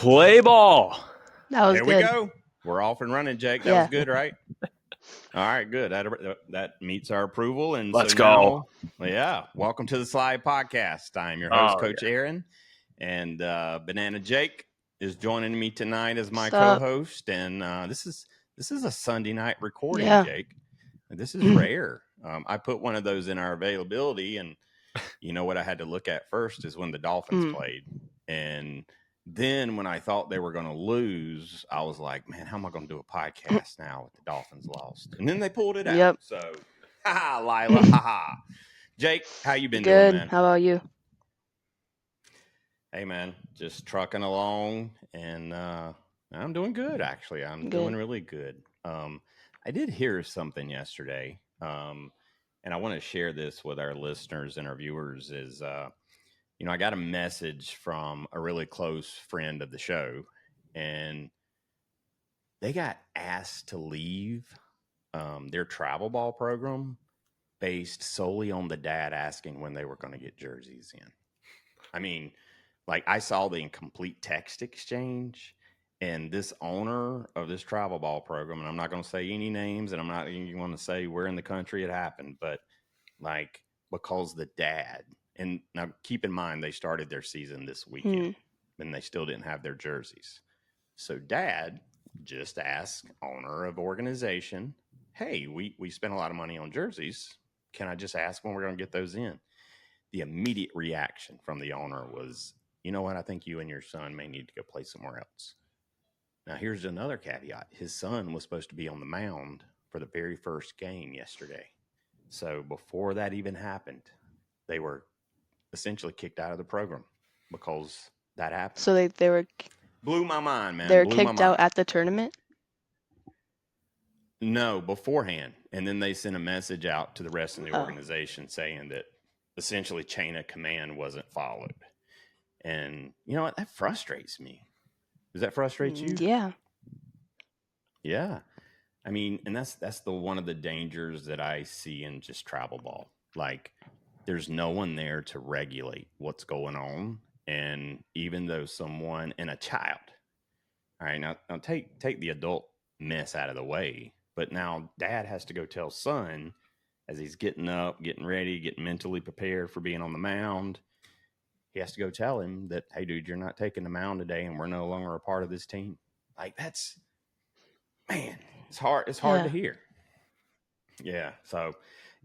Play ball. That was There good. we go. We're off and running, Jake. That was good, right? All right, good. That meets our approval. And Let's so go. Now, welcome to the Slide Podcast. I'm your host, Coach Aaron, and Banana Jake is joining me tonight as my co-host. And this is a Sunday night recording, Jake. This is rare. I put one of those in our availability, and you know what I had to look at first is when the Dolphins played. And then when I thought they were going to lose, I was like, man, how am I going to do a podcast now with the Dolphins lost? And then they pulled it out. So, ha-ha, Lila, ha-ha. Jake, how you been doing, man? How about you? Hey, man, just trucking along, and I'm doing good, actually. I'm doing really good. I did hear something yesterday, and I want to share this with our listeners and our viewers is I got a message from a really close friend of the show, and they got asked to leave their travel ball program based solely on the dad asking when they were going to get jerseys in. I mean, like I saw the incomplete text exchange, and this owner of this travel ball program, and I'm not going to say any names, and I'm not even going to say where in the country it happened, but like because the dad. And now keep in mind, they started their season this weekend and they still didn't have their jerseys. So dad just asked owner of organization, hey, we spent a lot of money on jerseys. Can I just ask when we're going to get those in? The immediate reaction from the owner was, you know what? I think you and your son may need to go play somewhere else. Now, here's another caveat. His son was supposed to be on the mound for the very first game yesterday. So before that even happened, they were essentially kicked out of the program because that happened. So they were blew my mind, man. They were kicked out at the tournament? No, beforehand. And then they sent a message out to the rest of the organization saying that essentially chain of command wasn't followed. And you know what? That frustrates me. Does that frustrate you? Yeah. Yeah. I mean, and that's the one of the dangers that I see in just travel ball. Like there's no one there to regulate what's going on. And even though someone and a child, all right, now take the adult mess out of the way. But now dad has to go tell son as he's getting up, getting ready, getting mentally prepared for being on the mound. He has to go tell him that, hey, dude, you're not taking the mound today and we're no longer a part of this team. Like that's, man, it's hard. It's hard to hear. Yeah. So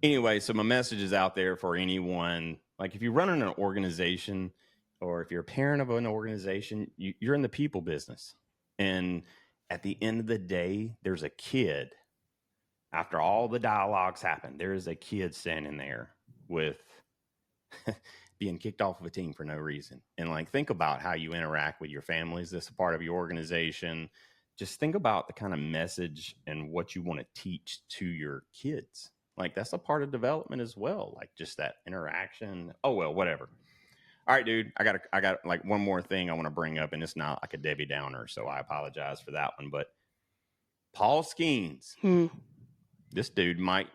anyway, so my message is out there for anyone. Like if you're running an organization or if you're a parent of an organization, you're in the people business. And at the end of the day, there's a kid. After all the dialogues happen, there is a kid standing there with being kicked off of a team for no reason. And like, think about how you interact with your families. This is a part of your organization. Just think about the kind of message and what you want to teach to your kids. Like that's a part of development as well. Like just that interaction. Oh, well, whatever. All right, dude, I got like one more thing I want to bring up, and it's not like a Debbie Downer, so I apologize for that one. But Paul Skeens, this dude might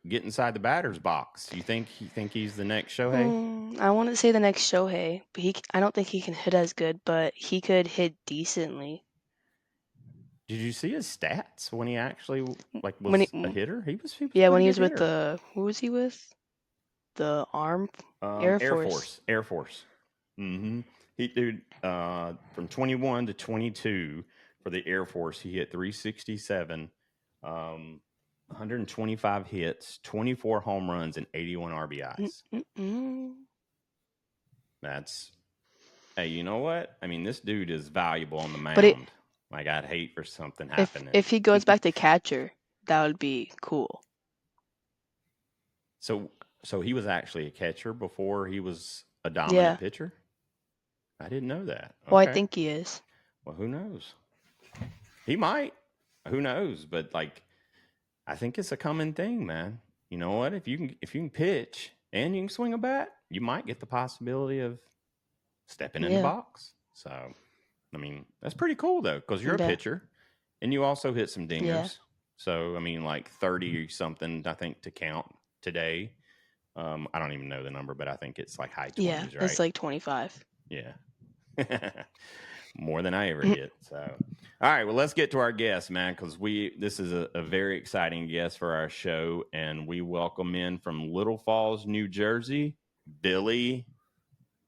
get inside the batter's box. You think he's the next Shohei? I want to say the next Shohei, but I don't think he can hit as good, but he could hit decently. Did you see his stats when he actually was a hitter? He was when he was with who was he with? The Air Force. Mm-hmm. He dude from 21 to 22 for the Air Force, he hit 367, 125 hits, 24 home runs, and 81 RBIs. That's, hey, you know what? I mean, this dude is valuable on the mound. Like I'd hate for something happening. If he goes back to catcher, that would be cool. So he was actually a catcher before he was a dominant pitcher? I didn't know that. Okay. Well, I think he is. Well, who knows? He might. Who knows? But like, I think it's a common thing, man. You know what? If you can pitch and you can swing a bat, you might get the possibility of stepping in the box. So, I mean, that's pretty cool though, because you're a pitcher and you also hit some dingers. Yeah. So, I mean, like 30 something, I think, to count today. I don't even know the number, but I think it's like high 20s, right? Yeah, it's like 25. Yeah. more than I ever get. So, all right, well, let's get to our guest, man, because this is a very exciting guest for our show, and we welcome in from Little Falls, New Jersey, Billy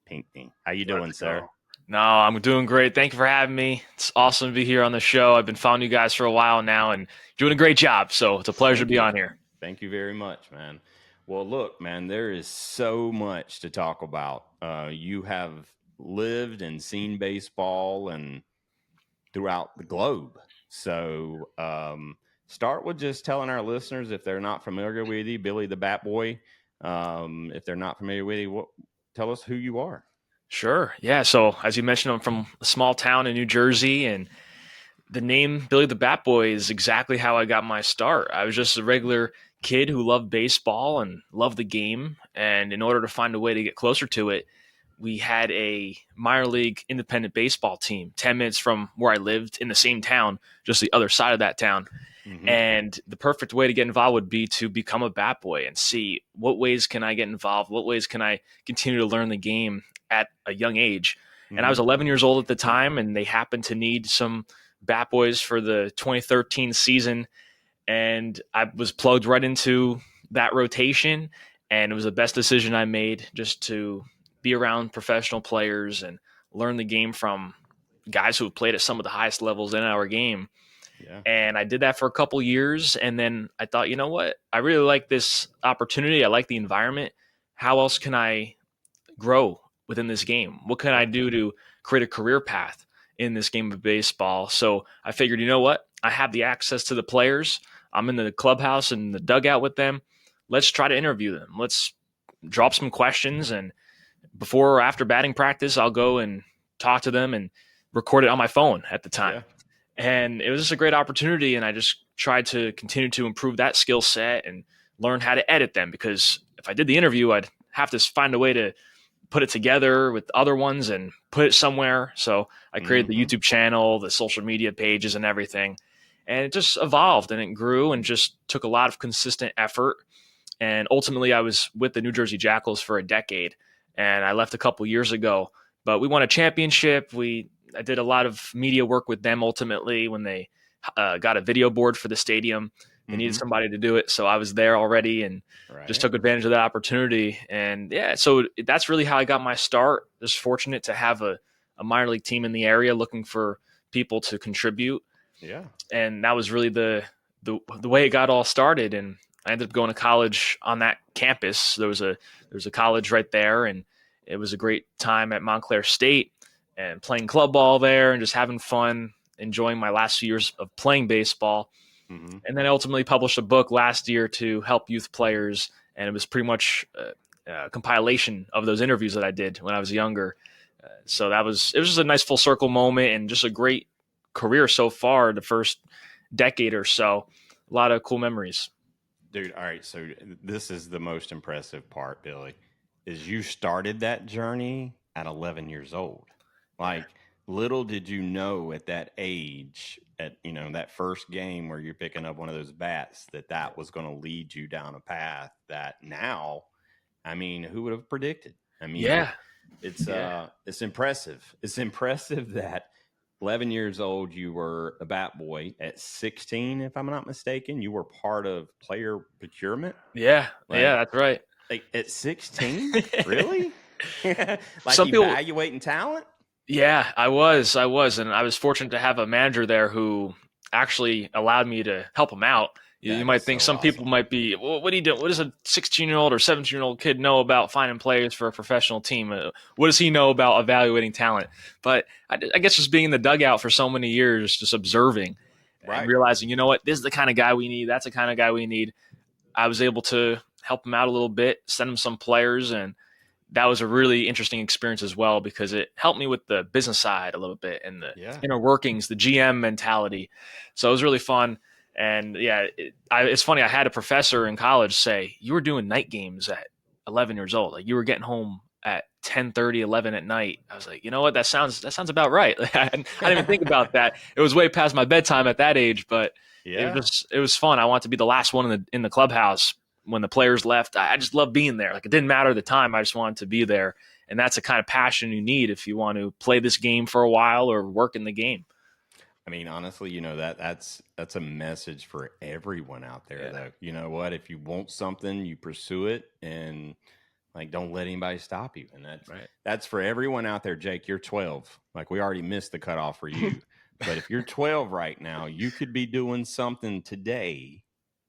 Pinkney. How you doing, Let's sir? go. No, I'm doing great. Thank you for having me. It's awesome to be here on the show. I've been following you guys for a while now and doing a great job. So it's a pleasure to Thank be you. on here. Thank you very much, man. Well, look, man, there is so much to talk about. You have lived and seen baseball and throughout the globe. So, start with just telling our listeners, if they're not familiar with you, Billy the Bat Boy. If they're not familiar with you, tell us who you are. Sure. Yeah. So as you mentioned, I'm from a small town in New Jersey, and the name Billy the Bat Boy is exactly how I got my start. I was just a regular kid who loved baseball and loved the game. And in order to find a way to get closer to it, we had a minor league independent baseball team 10 minutes from where I lived in the same town, just the other side of that town. Mm-hmm. And the perfect way to get involved would be to become a bat boy and see what ways can I get involved? What ways can I continue to learn the game at a young age? And I was Mm-hmm. 11 years old at the time, and they happened to need some bat boys for the 2013 season. And I was plugged right into that rotation. And it was the best decision I made, just to be around professional players and learn the game from guys who have played at some of the highest levels in our game. Yeah. And I did that for a couple years. And then I thought, you know what? I really like this opportunity. I like the environment. How else can I grow within this game? What can I Yeah. do to create a career path in this game of baseball? So I figured, you know what? I have the access to the players. I'm in the clubhouse and the dugout with them. Let's try to interview them. Let's drop some questions. And before or after batting practice, I'll go and talk to them and record it on my phone at the time. Yeah. And it was just a great opportunity. And I just tried to continue to improve that skill set and learn how to edit them, because if I did the interview, I'd have to find a way to put it together with other ones and put it somewhere. So I created the Mm-hmm. YouTube channel, the social media pages, and everything. And it just evolved and it grew and just took a lot of consistent effort. And ultimately, I was with the New Jersey Jackals for a decade, and I left a couple years ago. But we won a championship. I did a lot of media work with them ultimately when they got a video board for the stadium. They needed Mm-hmm. somebody to do it, so I was there already and just Right. took advantage of that opportunity. And yeah, so that's really how I got my start. Just fortunate to have a minor league team in the area looking for people to contribute, Yeah. and that was really the way it got all started. And I ended up going to college on that campus. There was a college right there, and it was a great time at Montclair State and playing club ball there and just having fun, enjoying my last few years of playing baseball. Mm-hmm. And then I ultimately published a book last year to help youth players, and it was pretty much a compilation of those interviews that I did when I was younger. So it was just a nice full circle moment and just a great career so far. The first decade or so, a lot of cool memories. Dude, all right. So this is the most impressive part, Billy, is you started that journey at 11 years old. Yeah. Like, little did you know at that age, at that first game where you're picking up one of those bats, that was going to lead you down a path that now, I mean, who would have predicted? I mean, Yeah. it's impressive. It's impressive that 11 years old, you were a bat boy. At 16, if I'm not mistaken, you were part of player procurement. Yeah. Like, Yeah. That's right. like at 16, really? Like Some people, evaluating talent? yeah, I was, and I was fortunate to have a manager there who actually allowed me to help him out. You That is might think so some people awesome. might be, well, what do you do? What does a 16-year-old or 17-year-old kid know about finding players for a professional team? What does he know about evaluating talent? But I guess just being in the dugout for so many years, just observing and Right. realizing, you know what, this is the kind of guy we need. That's the kind of guy we need. I was able to help him out a little bit, send him some players, and that was a really interesting experience as well, because it helped me with the business side a little bit and the Yeah. inner workings, the GM mentality. So it was really fun. And yeah, it's funny. I had a professor in college say, you were doing night games at 11 years old. Like you were getting home at 10:30, 11 at night. I was like, you know what? That sounds about right. I didn't even think about that. It was way past my bedtime at that age, but Yeah. it was fun. I wanted to be the last one in the clubhouse when the players left, I just loved being there. Like, it didn't matter the time. I just wanted to be there. And that's the kind of passion you need if you want to play this game for a while or work in the game. I mean, honestly, that's a message for everyone out there, Yeah. though. You know what? If you want something, you pursue it, and like don't let anybody stop you. And Right. that's for everyone out there. Jake, you're 12. Like, we already missed the cutoff for you, but if you're 12 right now, you could be doing something today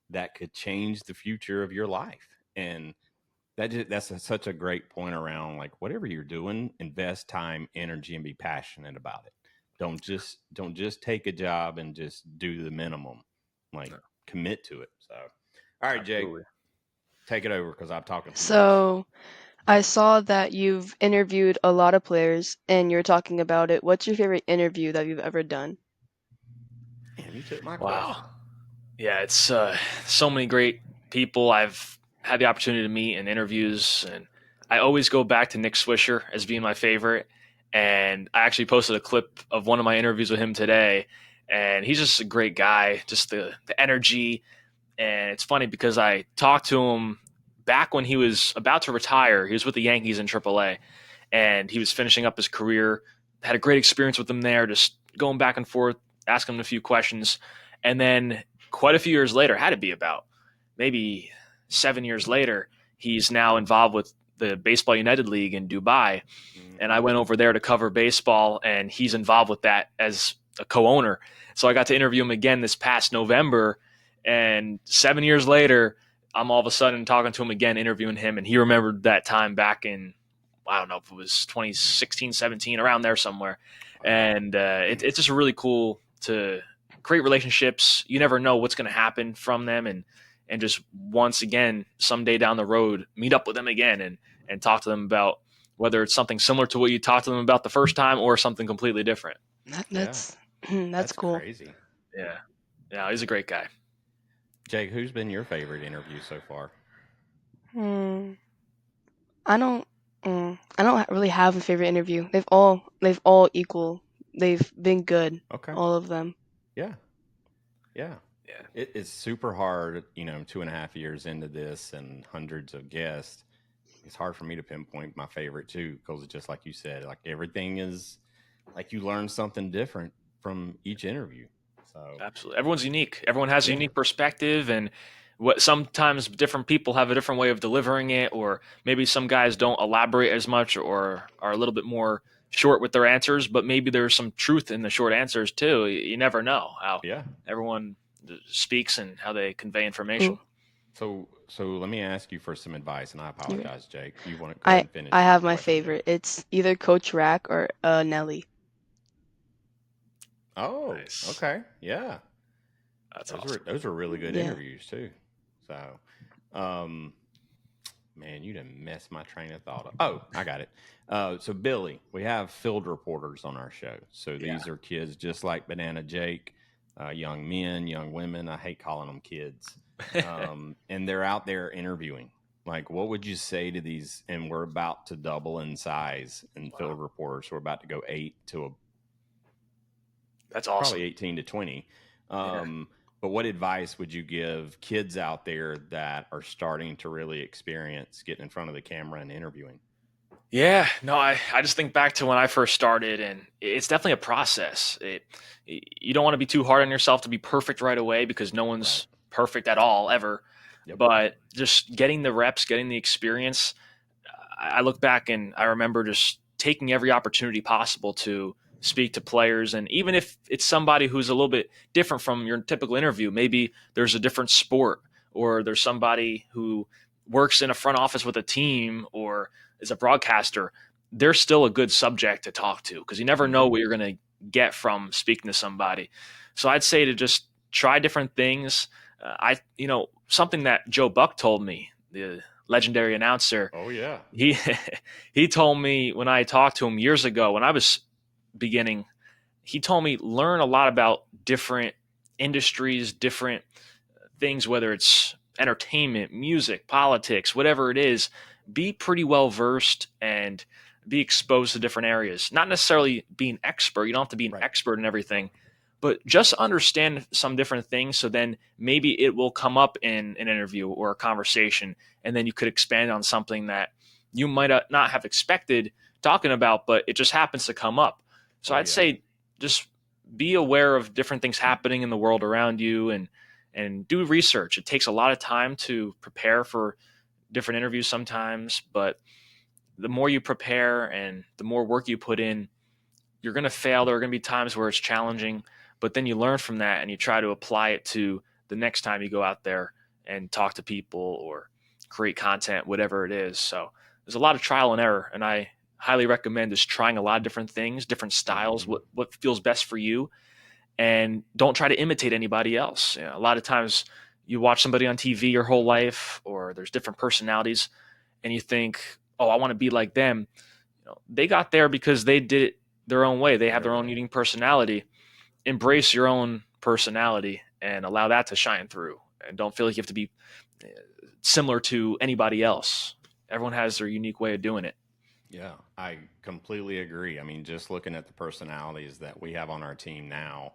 that could change the future of your life. And such a great point around, like, whatever you're doing, invest time, energy, and be passionate about it. Don't just take a job and just do the minimum. Like, No, commit to it. So, all right, Jake, absolutely. take it over because I'm talking too much. So I saw that you've interviewed a lot of players and you're talking about it. What's your favorite interview that you've ever done? Damn, you took my Wow. question. Yeah, it's so many great people I've had the opportunity to meet in interviews, and I always go back to Nick Swisher as being my favorite. And I actually posted a clip of one of my interviews with him today, and he's just a great guy, just the energy. And it's funny because I talked to him back when he was about to retire. He was with the Yankees in AAA, and he was finishing up his career. Had a great experience with him there, just going back and forth, asking him a few questions. And then quite a few years later, had to be about maybe 7 years later, he's now involved with the Baseball United League in Dubai. And I Mm-hmm. went over there to cover baseball, and he's involved with that as a co-owner. So I got to interview him again this past November, and 7 years later, I'm all of a sudden talking to him again, interviewing him, and he remembered that time back in, I don't know if it was 2016, 17, around there somewhere. Wow. And it's just really cool to create relationships. You never know what's going to happen from them, and just once again, someday down the road, meet up with them again and talk to them about whether it's something similar to what you talked to them about the first time or something completely different. Yeah, That's that's that's cool. crazy. Yeah. Yeah, he's a great guy. Jake, who's been your favorite interview so far? Hmm. I don't. I don't really have a favorite interview. They've all equal. They've been good, Okay. all of them. Yeah. Yeah. Yeah. It's super hard, 2.5 years into this and hundreds of guests. It's hard for me to pinpoint my favorite too, because just like you said, like, everything is like you learn something different from each interview. So Absolutely. Everyone's unique. Everyone has a yeah, unique perspective, and what sometimes different people have a different way of delivering it, or maybe some guys don't elaborate as much or are a little bit more short with their answers, but maybe there's some truth in the short answers too. You never know how yeah. everyone speaks and how they convey Ooh, information. So let me ask you for some advice, and I you apologize, Jake. You want to go ahead I and finish I your have my question then? favorite. It's either Coach Rack or Nelly. Oh, Nice. okay, yeah. That's Those were really good Yeah. interviews too. So, um, man, you didn't mess my train of thought up. Oh, I got it. So Billy, we have field reporters on our show. So Yeah. these are kids just like Banana Jake, young men, young women. I hate calling them kids. And they're out there interviewing. Like, what would you say to these? And we're about to double in size in Wow. field reporters. So we're about to go 8 to That's probably awesome. 18 to 20. Yeah. But what advice would you give kids out there that are starting to really experience getting in front of the camera and interviewing? Yeah, no, I just think back to when I first started, and it's definitely a process. You don't want to be too hard on yourself to be perfect right away because no Right. one's perfect at all ever. Yep. But just getting the reps, getting the experience, I look back and I remember just taking every opportunity possible to speak to players. And even if it's somebody who's a little bit different from your typical interview, maybe there's a different sport, or there's somebody who works in a front office with a team or is a broadcaster, they're still a good subject to talk to because you never know Mm-hmm. what you're going to get from speaking to somebody. So I'd say to just try different things. Something that Joe Buck told me, the legendary announcer, Oh yeah. he he told me when I talked to him years ago when I was beginning, he told me learn a lot about different industries, different things, whether it's entertainment, music, politics, whatever it is. Be pretty well versed and be exposed to different areas. Not necessarily be an expert. You don't have to be an Right. expert in everything, but just understand some different things. So then maybe it will come up in an interview or a conversation, and then you could expand on something that you might not have expected talking about, but it just happens to come up. So Oh I'd yeah. say just be aware of different things happening in the world around you, and do research. It takes a lot of time to prepare for different interviews sometimes, but the more you prepare and the more work you put in, you're going to fail. There are going to be times where it's challenging, but then you learn from that and you try to apply it to the next time you go out there and talk to people or create content, whatever it is. So there's a lot of trial and error, and I highly recommend just trying a lot of different things, different styles, Mm-hmm. what feels best for you, and don't try to imitate anybody else. You know, a lot of times you watch somebody on TV your whole life, or there's different personalities, and you think, "Oh, I want to be like them." They got there because they did it their own way. They have Their their own way. unique personality. Embrace your own personality and allow that to shine through. And don't feel like you have to be uh, similar to anybody else. Everyone has their unique way of doing it. Yeah, I completely agree. I mean, just looking at the personalities that we have on our team now,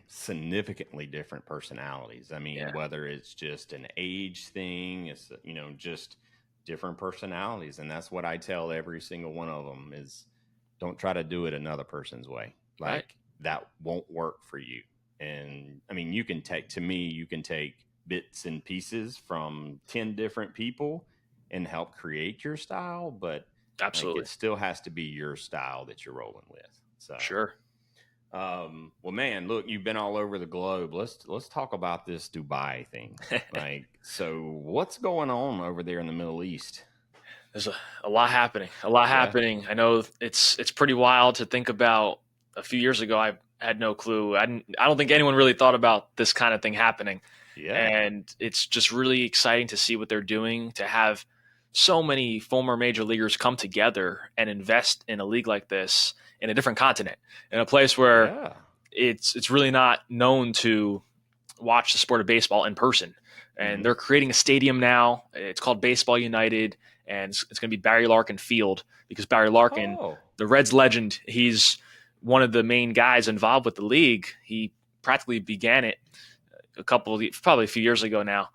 significantly different personalities. I mean, Yeah, whether it's just an age thing, it's just different personalities, and that's what I tell every single one of them is don't try to do it another person's way. right. Like that won't work for you. And I mean, you can take bits and pieces from 10 different people and help create your style, but like Absolutely. it still has to be your style that you're rolling with. So Sure. well, man, look, you've been all over the globe. Let's talk about this Dubai thing. Like, so what's going on over there in the Middle East? There's a lot happening. A lot Yeah, happening. I know it's pretty wild to think about. A few years ago, I had no clue. I don't think anyone really thought about this kind of thing happening. yeah, And it's just really exciting to see what they're doing, to have so many former major leaguers come together and invest in a league like this in a different continent, in a place where yeah. it's really not known to watch the sport of baseball in person. And Mm-hmm. they're creating a stadium now. It's called Baseball United, and it's going to be Barry Larkin Field, because Barry Larkin, Oh, the Reds legend, he's one of the main guys involved with the league. He practically began it probably a few years ago now,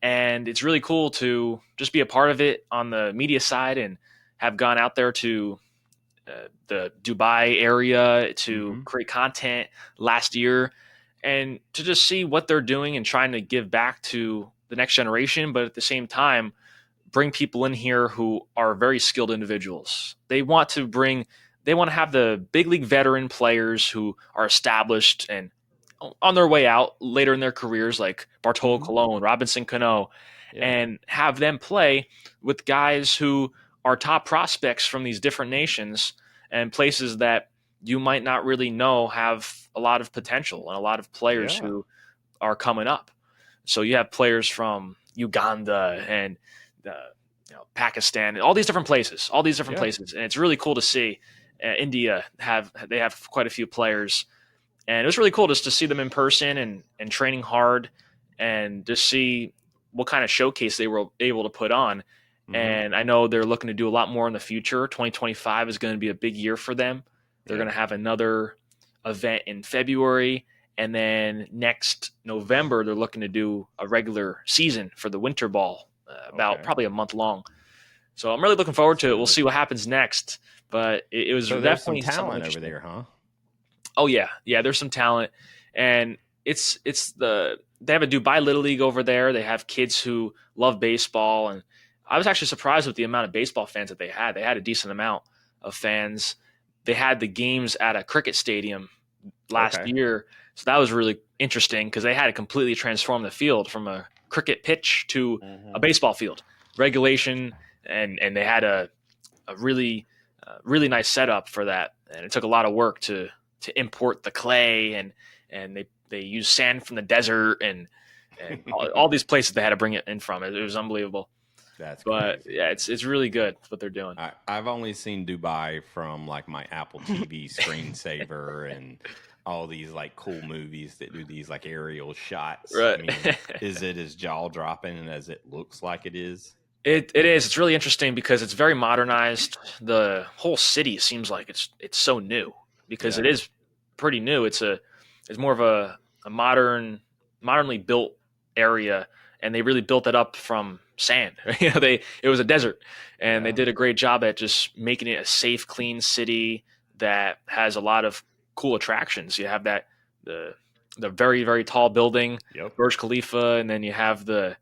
and it's really cool to just be a part of it on the media side and have gone out there to the Dubai area to mm-hmm. create content last year, and to just see what they're doing and trying to give back to the next generation, but at the same time bring people in here who are very skilled individuals. They want to have the big league veteran players who are established and on their way out later in their careers, like Bartolo Mm-hmm. Colon, Robinson Cano, Yeah, and have them play with guys who are top prospects from these different nations and places that you might not really know have a lot of potential and a lot of players yeah, who are coming up. So you have players from Uganda and Pakistan, and all these different yeah. places, and it's really cool to see. India have quite a few players, and it was really cool just to see them in person and training hard, and to see what kind of showcase they were able to put on. Mm-hmm. And I know they're looking to do a lot more in the future. 2025 is going to be a big year for them. They're going Yeah. to have another event in February, and then next November they're looking to do a regular season for the winter ball, about Okay. probably a month long. So I'm really looking forward That's to it. We'll good. see what happens next, but it was So there's some definitely something talent over interesting. there, huh? Oh yeah, yeah. There's some talent, and they have a Dubai Little League over there. They have kids who love baseball, and I was actually surprised with the amount of baseball fans that they had. They had a decent amount of fans. They had the games at a cricket stadium last Okay. year, so that was really interesting because they had to completely transform the field from a cricket pitch to a Mm-hmm. baseball field. Regulation, and they had a really really nice setup for that, and it took a lot of work to import the clay, and they use sand from the desert, and all these places they had to bring it in from. It was unbelievable, That's but crazy. yeah, it's really good what they're doing. I've only seen Dubai from like my Apple TV screensaver and all these like cool movies that do these like aerial shots. I Right. mean, is it as jaw dropping as it looks like it is? It is. It's really interesting because it's very modernized. The whole city seems like it's so new because it Yeah. is pretty new. It's a It's more of a modernly built area, and they really built it up from sand. It was a desert, and they Yeah. did a great job at just making it a safe, clean city that has a lot of cool attractions. You have the the very very tall building, Yep. Burj Khalifa, and then you have the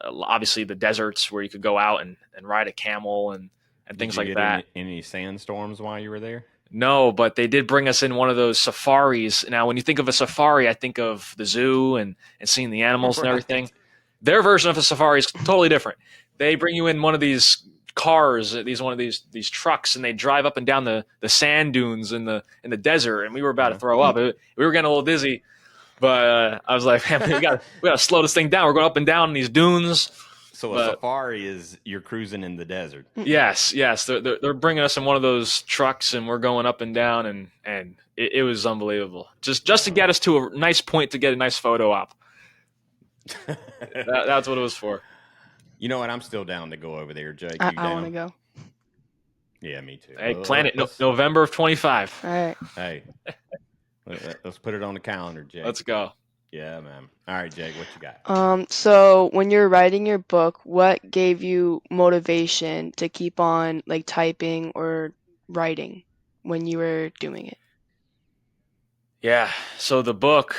obviously the deserts where you could go out and ride a camel and Did things you like get that. any sandstorms while you were there? No, but they did bring us in one of those safaris. Now, when you think of a safari, I think of the zoo and seeing the animals and everything. Right. Their version of a safari is totally different. They bring you in one of these cars, these trucks, and they drive up and down the sand dunes in the desert. And we were about to throw up. We were getting a little dizzy, but I was like, man, we got to slow this thing down. We're going up and down these dunes. So a But safari is you're cruising in the desert. yes, they're bringing us in one of those trucks, and we're going up and down, and it was unbelievable. Just to get us to a nice point to get a nice photo op. That's what it was for. You know what? I'm still down to go over there, Jake. I, You I want to down? go. Yeah, me too. Hey, plan it Let's November of 25. All right. hey, let's put it on the calendar, Jake. Let's go. Yeah, man. All right, Jake, what you got? So when you're writing your book, what gave you motivation to keep on like typing or writing when you were doing it? Yeah. So the book,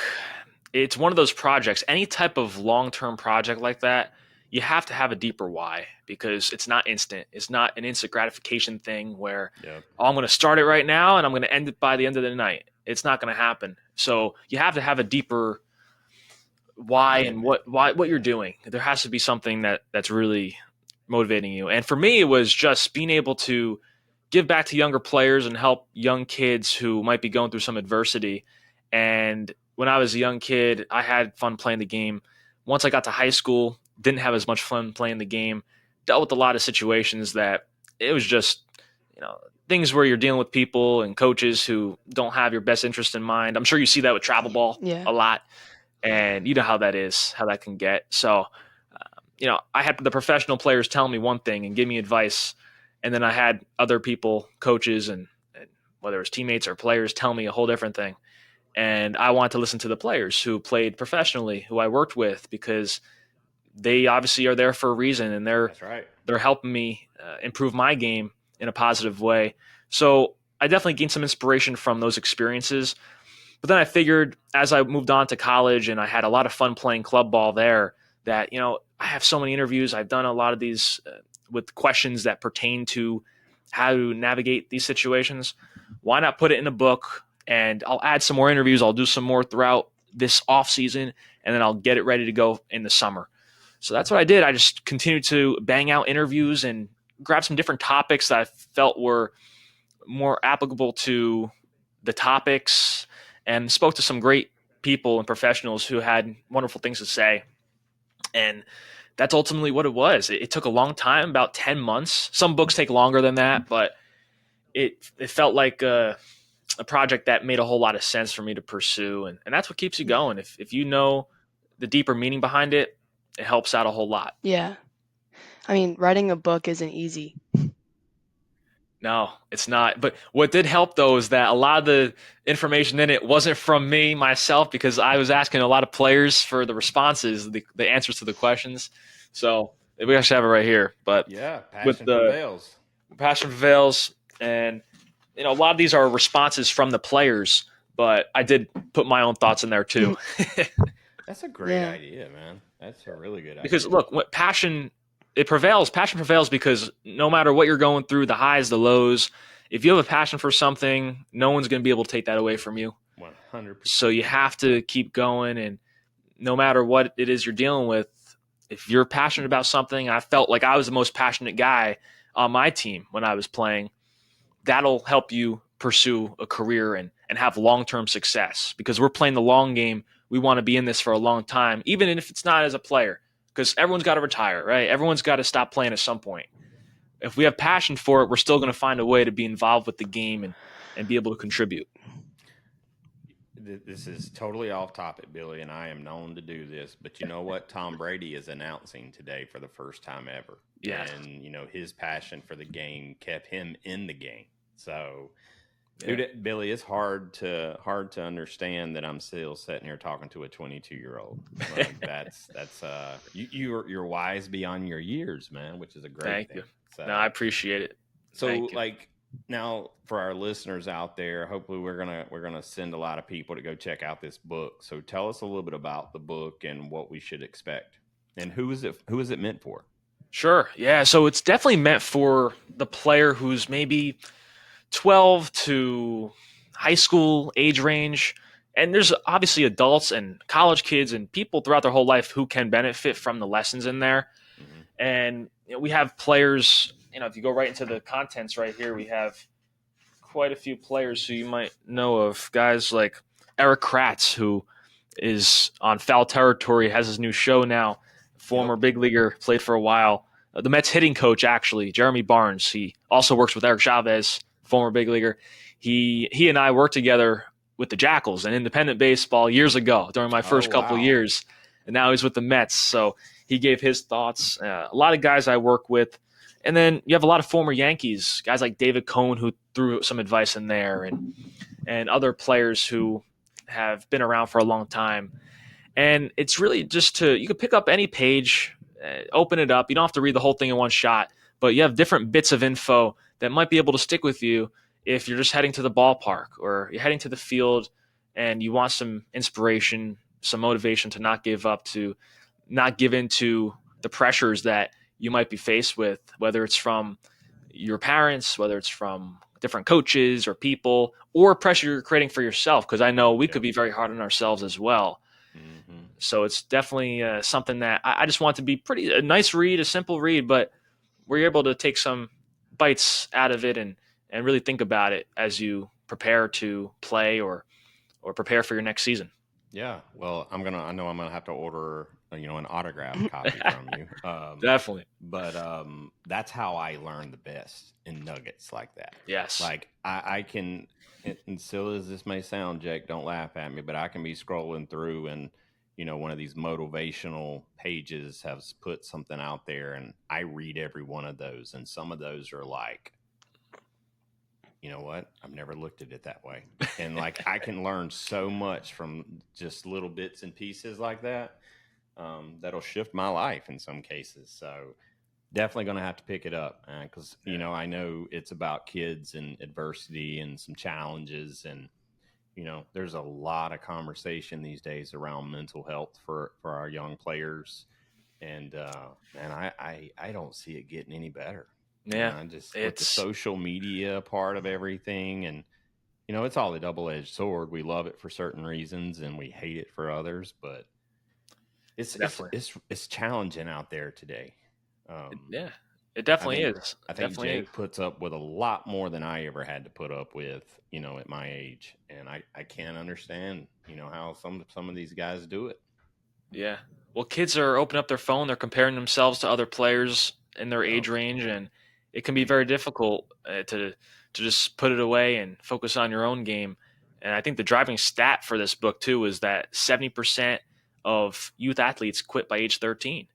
it's one of those projects. Any type of long-term project like that, you have to have a deeper why because it's not instant. It's not an instant gratification thing where Yep. oh, I'm going to start it right now and I'm going to end it by the end of the night. It's not going to happen. So you have to have a deeper why and Commitment. what you're doing. There has to be something that's really motivating you. And for me, it was just being able to give back to younger players and help young kids who might be going through some adversity. And when I was a young kid, I had fun playing the game. Once I got to high school, didn't have as much fun playing the game. Dealt with a lot of situations that it was just, you know, things where you're dealing with people and coaches who don't have your best interest in mind. I'm sure you see that with travel ball Yeah. a lot, and you know how that is, how that can get. So I had the professional players tell me one thing and give me advice, and then I had other people, coaches, and whether it's teammates or players, tell me a whole different thing. And I wanted to listen to the players who played professionally, who I worked with, because they obviously are there for a reason, and they're That's right. they're helping me improve my game in a positive way. So I definitely gained some inspiration from those experiences. But then I figured as I moved on to college and I had a lot of fun playing club ball there that, I have so many interviews. I've done a lot of these with questions that pertain to how to navigate these situations. Why not put it in a book and I'll add some more interviews. I'll do some more throughout this off season and then I'll get it ready to go in the summer. So that's what I did. I just continued to bang out interviews and grab some different topics that I felt were more applicable to the topics and spoke to some great people and professionals who had wonderful things to say. And that's ultimately what it was. It took a long time, about 10 months. Some books take longer than that, but it felt like a project that made a whole lot of sense for me to pursue. And that's what keeps you going. If you know the deeper meaning behind it, it helps out a whole lot. Yeah. I mean, writing a book isn't easy. No, it's not. But what did help though is that a lot of the information in it wasn't from me myself because I was asking a lot of players for the responses, the answers to the questions. So we actually have it right here. But Yeah, with passion the prevails. passion prevails, and a lot of these are responses from the players, but I did put my own thoughts in there too. That's a great Yeah. idea, man. That's a really good Because idea. look, what passion it prevails. Passion prevails because no matter what you're going through, the highs, the lows, if you have a passion for something, no one's going to be able to take that away from you. 100%. So you have to keep going, and no matter what it is you're dealing with, if you're passionate about something, I felt like I was the most passionate guy on my team when I was playing. That'll help you pursue a career and have long-term success because we're playing the long game. We want to be in this for a long time, even if it's not as a player, because everyone's got to retire, right? Everyone's got to stop playing at some point. If we have passion for it, we're still going to find a way to be involved with the game and be able to contribute. This is totally off topic, Billy, and I am known to do this. But you know what? Tom Brady is announcing today for the first time ever. Yeah. And, his passion for the game kept him in the game. So Yeah. Dude, Billy, it's hard to understand that I'm still sitting here talking to a 22-year-old. Like you're wise beyond your years, man, which is a great Thank you. thing. No, I So appreciate it. so Thank you. like now for our listeners out there, hopefully we're gonna send a lot of people to go check out this book. So tell us a little bit about the book and what we should expect. And who is it meant for? Sure. Yeah. So it's definitely meant for the player who's maybe 12 to high school age range. And there's obviously adults and college kids and people throughout their whole life who can benefit from the lessons in there. Hmm. And we have players, if you go right into the contents right here, we have quite a few players who you might know of. Guys like Eric Kratz, who is on foul territory, has his new show now. Former Yep. big leaguer, played for a while. The Mets hitting coach, actually, Jeremy Barnes. He also works with Eric Chavez, former big leaguer. He and I worked together with the Jackals in independent baseball years ago during my Oh first couple of wow. years, and now he's with the Mets. So he gave his thoughts. A lot of guys I work with, and then you have a lot of former Yankees, guys like David Cohn, who threw some advice in there, and other players who have been around for a long time. And it's really just you could pick up any page, open it up. You don't have to read the whole thing in one shot, but you have different bits of info that might be able to stick with you if you're just heading to the ballpark or you're heading to the field and you want some inspiration, some motivation to not give up, to not give in to the pressures that you might be faced with, whether it's from your parents, whether it's from different coaches or people, or pressure you're creating for yourself. Because I know we could Yep. be very hard on ourselves as well. Hmm. So it's definitely something that I just want to be pretty a nice read, a simple read, but we're able to take some bites out of it and really think about it as you prepare to play or prepare for your next season. Yeah. Well, I know I'm gonna have to order, an autographed copy from you. Definitely. But that's how I learn the best in nuggets like that. Yes. Like I can, and silly as this may sound, Jake, don't laugh at me, but I can be scrolling through and one of these motivational pages has put something out there, and I read every one of those, and some of those are like, you know what? I've never looked at it that way. And like I can learn so much from just little bits and pieces like that. That'll shift my life in some cases. So definitely going to have to pick it up because Yeah. I know it's about kids and adversity and some challenges, and there's a lot of conversation these days around mental health for our young players, and I don't see it getting any better. Yeah. I just with the It's social media part of everything, and it's all a double-edged sword. We love it for certain reasons and we hate it for others, but it's it's definitely. it's it's challenging out there today. um Yeah. It I definitely think is. I It think definitely is. Jake puts up with a lot more than I ever had to put up with, at my age, and I can't understand, how some of these guys do it. Yeah. Well, kids are opening up their phone, they're comparing themselves to other players in their Yep. age range, and it can be very difficult to just put it away and focus on your own game. And I think the driving stat for this book too is that 70% of youth athletes quit by age 13,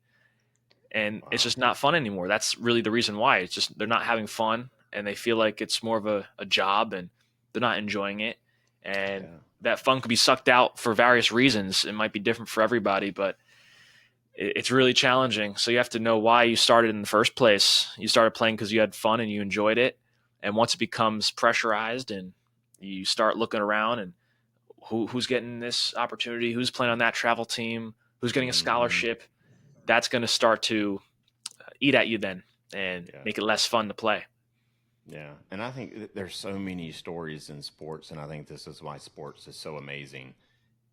and it's Wow. just not fun anymore. That's really the reason why. It's just they're not having fun, and they feel like it's more of a job, and they're not enjoying it. And Yeah. that fun could be sucked out for various reasons. It might be different for everybody, but it's really challenging. So you have to know why you started in the first place. You started playing because you had fun and you enjoyed it. And once it becomes pressurized and you start looking around and who's getting this opportunity, who's playing on that travel team, who's getting a Hmm. scholarship, that's going to start to eat at you then and Yeah. make it less fun to play. Yeah. And I think there's so many stories in sports, and I think this is why sports is so amazing.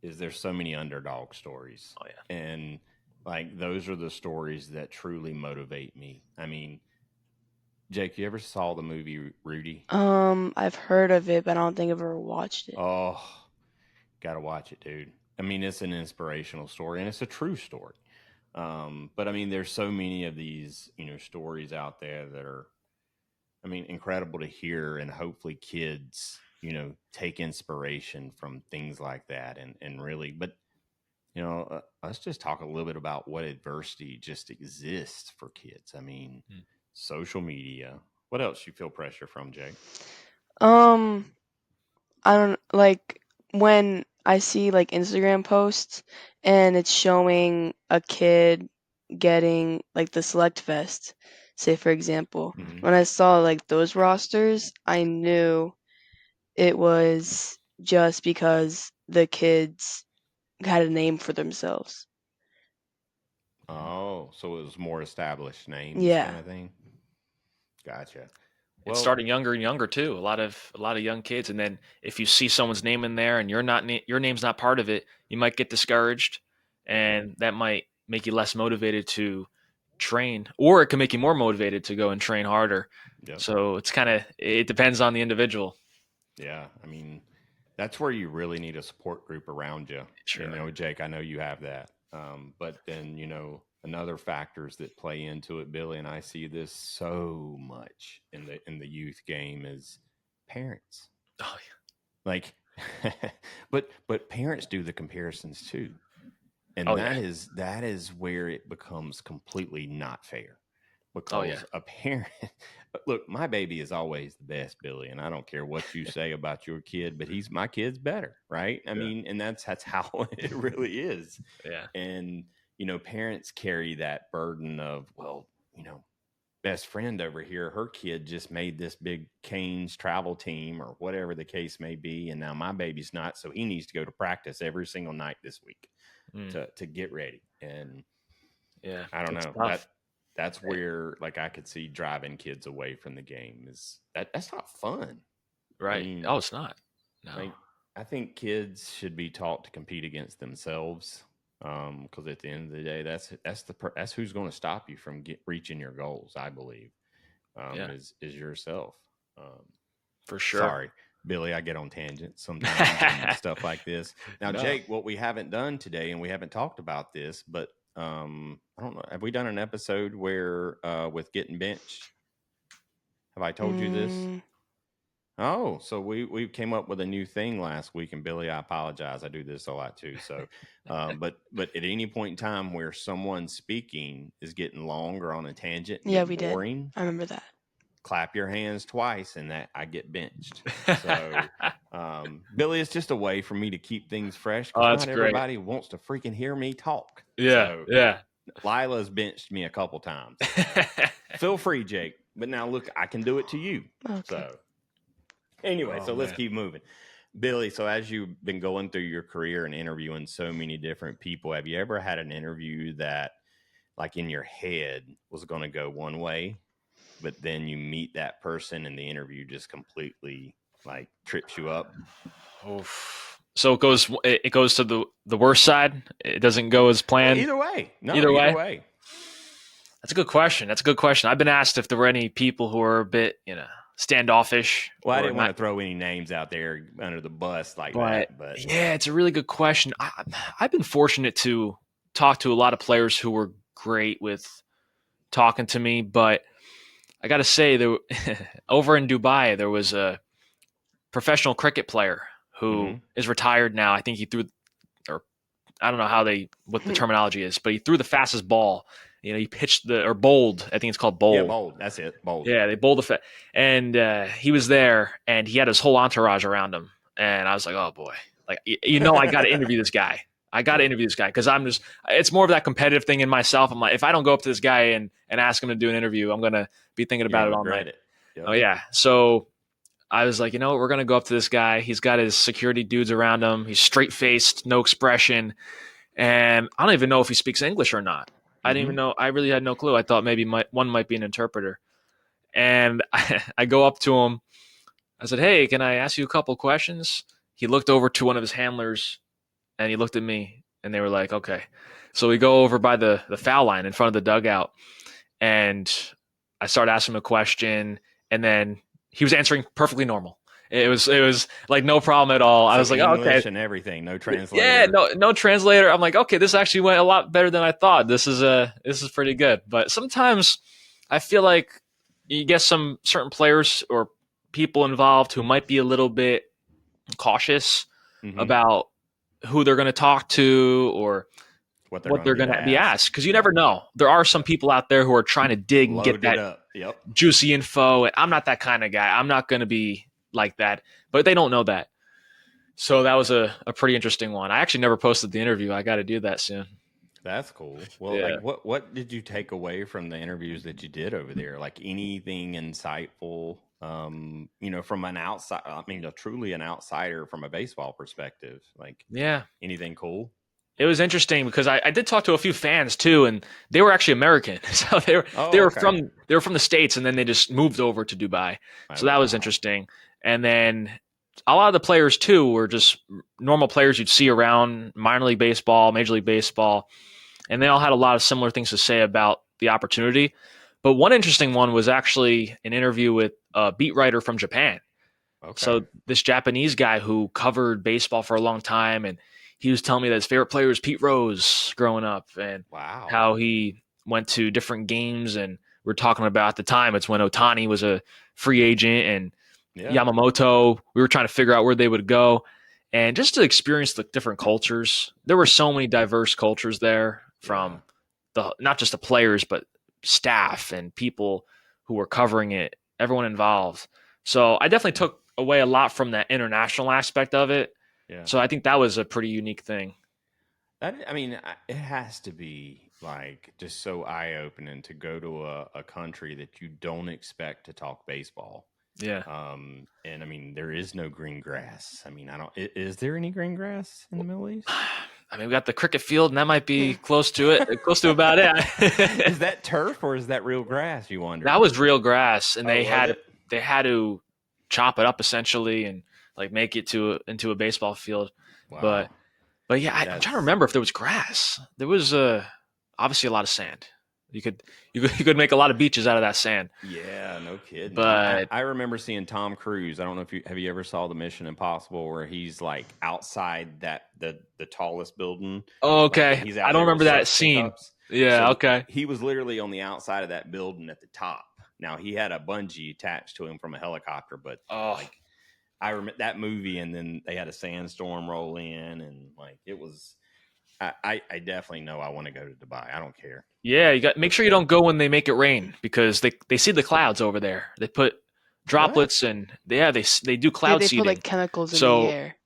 Is there's so many underdog stories, Oh yeah, and like those are the stories that truly motivate me. I mean, Jake, you ever saw the movie Rudy? I've heard of it, but I don't think I've ever watched it. Oh, gotta watch it, dude. I mean, it's an inspirational story, and it's a true story. But I mean, there's so many of these, stories out there that are, I mean, incredible to hear, and hopefully kids, take inspiration from things like that, and really. But let's just talk a little bit about what adversity just exists for kids. I mean, social media. What else you feel pressure from, Jake? Um, I don't like when I see like Instagram posts and it's showing a kid getting like the select vest, say for example. Hmm. When I saw like those rosters, I knew it was just because the kids had a name for themselves. Oh, so it was more established names kind Yeah. of thing. Gotcha. It's Well, starting younger and younger too. A lot of young kids, and then if you see someone's name in there and your name's not part of it, you might get discouraged, and that might make you less motivated to train, or it can make you more motivated to go and train harder. yep. So it depends on the individual. Yeah. I mean, that's where you really need a support group around you. You Sure. know, Jake, I know you have that. But then, another factors that play into it, Billy, and I see this so much in the youth game is parents. Oh, Like, but parents do the comparisons too. yeah. And Oh yeah. that is where it becomes completely not fair, Oh yeah. because a parent look, my baby is always the best, Billy, and I don't care what you say about your kid, but he's my kid's better, right? I Yeah. mean, and that's how it really is. Yeah. And parents carry that burden of, well, best friend over here, her kid just made this big Canes travel team or whatever the case may be, and now my baby's not, so he needs to go to practice every single night this week Mm, to get ready. And yeah. I don't It's know, tough. that's where, like, I could see driving kids away from the game. Is that's not fun. I Right. mean, Oh, it's not. No. like, I think kids should be taught to compete against themselves. Because at the end of the day, that's who's going to stop you from reaching your goals. I believe, Yeah. is yourself. Um, For sure. Sorry, Billy, I get on tangents sometimes and stuff like this. Now, No. Jake, what we haven't done today, and we haven't talked about this, but I don't know, have we done an episode where with getting benched? Have I told you this? Mm, Oh, so we came up with a new thing last week, and Billy, I apologize. I do this a lot too. So, but at any point in time where someone speaking is getting long or on a tangent and yeah, getting we did. boring, I remember that. clap your hands twice, and that I get benched. So, Billy, it's just a way for me to keep things fresh, Oh, because that's not great. everybody wants to freaking hear me talk. Yeah. So Yeah. Lila's benched me a couple times. Feel free, Jake. But now look, I can do it to you. Okay. So anyway, Oh so let's man. keep moving. Billy, so as you've been going through your career and interviewing so many different people, have you ever had an interview that, like, in your head was going to go one way, but then you meet that person and the interview just completely, like, trips you up? Oof. So it goes to the worst side. It doesn't go as Well, planned. either way. No, Either either way. way. That's a good question. That's a good question. I've been asked if there were any people who are a bit, standoffish Well, I or didn't want not. to throw any names out there under the bus like But that, but yeah, it's a really good question. I've been fortunate to talk to a lot of players who were great with talking to me, but I got to say, over in Dubai, there was a professional cricket player who mhm. is retired now. I think he threw, or I don't know what the terminology is, but he threw the fastest ball. He pitched or bowled. I think it's called Yeah, bowl. bold. That's it. Bold. Yeah, they bowled and he was there, and he had his whole entourage around him, and I was like, oh boy, like I got to interview this guy. I got to Yeah. interview this guy because it's more of that competitive thing in myself. I'm like, if I don't go up to this guy and ask him to do an interview, I'm gonna be thinking You're about gonna it all night. regret it. Oh Yep. yeah, so I was like, we're gonna go up to this guy. He's got his security dudes around him. He's straight faced, no expression, and I don't even know if he speaks English or not. I didn't even Mhm. know. I really had no clue. I thought maybe one might be an interpreter. And I go up to him. I said, "Hey, can I ask you a couple questions?" He looked over to one of his handlers, and he looked at me, and they were like, "Okay." So we go over by the foul line in front of the dugout, and I started asking him a question, and then he was answering perfectly normal. It was like no problem at all. I So was like, "Oh, okay." English and everything, no Yeah, translator. no translator. I'm like, okay, this actually went a lot better than I thought. This is pretty good. But sometimes I feel like you get some certain players or people involved who might be a little bit cautious Mhm. about who they're going to talk to or What they're what gonna they're get going to be asked. asked because you Yeah. never know. There are some Yep. people out there who are trying to dig and get Loaded that up. Yep. juicy info. And I'm not that kind of guy. I'm not going to be like that. But they don't know that. So that was a pretty interesting one. I actually never posted the interview. I got to do that soon. That's cool. Well, Yeah. like what did you take away from the interviews that you did over there? Like anything insightful? From an outside, I mean, truly an outsider from a baseball perspective. Like Yeah. anything cool? It was interesting because I did talk to a few fans too, and they were actually American. So they Oh, were okay. from the States, and then they just moved over to Dubai. Oh, So that was wow. interesting. And then a lot of the players too were just normal players you'd see around minor league baseball, major league baseball, and they all had a lot of similar things to say about the opportunity. But one interesting one was actually an interview with a beat writer from Japan. Okay. So this Japanese guy who covered baseball for a long time, and he was telling me that his favorite player was Pete Rose growing up, and Wow. how he went to different games. And we're talking about at the time it's when Otani was a free agent, and Yeah. Yamamoto. We were trying to figure out where they would go, and just to experience the different cultures. There were so many diverse cultures there, Yeah. from the not just the players but staff and people who were covering it, everyone involved. So I definitely took away a lot from that international aspect of it. Yeah. So I think that was a pretty unique thing. I mean, it has to be like just so eye opening to go to a country that you don't expect to talk baseball. Yeah. And I mean, there is no green grass. I mean, I don't. Is there any green grass in the Middle East? I mean, we got the cricket field, and that might be close to it, close to about it. Is that turf or is that real grass? You That wonder. was real grass, and Oh, was it? they had to chop it up essentially and like make it into a baseball field. Wow, But yeah, I'm trying to that's remember if there was grass. There was obviously a lot of sand. You could make a lot of beaches out of that sand. yeah, no kidding. But I remember seeing Tom Cruise. I don't know if you ever saw the Mission Impossible where he's like outside the tallest building, like, and okay, he's I out don't there with remember that suction scene. cups. Yeah, So okay. he was literally on the outside of that building at the top. Now he had a bungee attached to him from a helicopter, but Oh, like I remember that movie, and then they had a sandstorm roll in, and like it was. I definitely know I want to go to Dubai. I don't care. yeah. You got make Let's sure you go. don't go when they make it rain because they see the clouds over there. They put What? droplets and they do Yeah, cloud they put seeding. like chemicals in the So air.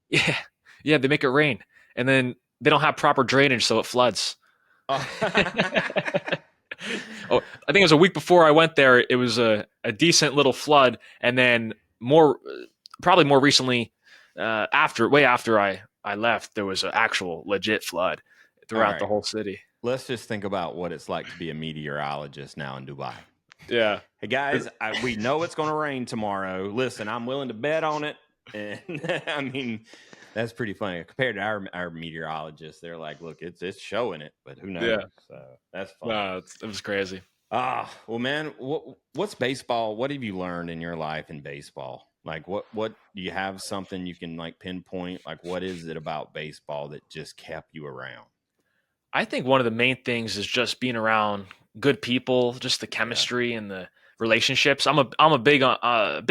yeah, yeah, they make it rain, and then they don't have proper drainage, so it floods. Oh. Oh, I think it was a week before I went there. It was a decent little flood, and then probably more recently, way after I left, there was an actual legit flood All throughout the right. whole city. Let's just think about what it's like to be a meteorologist now in Dubai. Yeah. Hey guys, we know it's going to rain tomorrow. Listen, I'm willing to bet on it. And I mean, that's pretty funny compared to our meteorologists. They're like, look, it's showing it, but who knows? Yeah. So that's funny. No, it was crazy. Well, man, what's baseball? What have you learned in your life in baseball? Like, what do you have something you can like pinpoint? Like, what is it about baseball that just kept you around? I think one of the main things is just being around good people, just the Yeah. chemistry and the relationships. I'm a big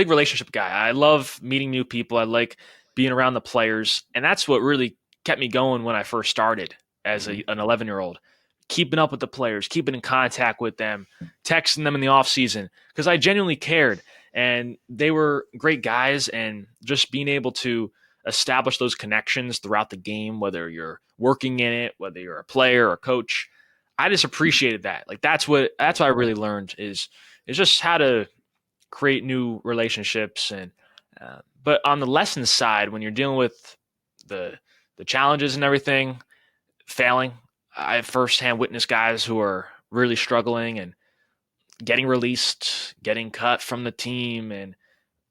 relationship guy. I love meeting new people. I like being around the players, and that's what really kept me going when I first started as Hmm. an 11-year-old. Keeping up with the players, keeping in contact with them, texting them in the off season because I genuinely cared, and they were great guys, and just being able to establish those connections throughout the game, whether you're working in it, whether you're a player or coach. I just appreciated that. Like that's what I really learned is just how to create new relationships. And but on the lessons side, when you're dealing with the challenges and everything, failing, I firsthand witnessed guys who are really struggling and getting released, getting cut from the team, and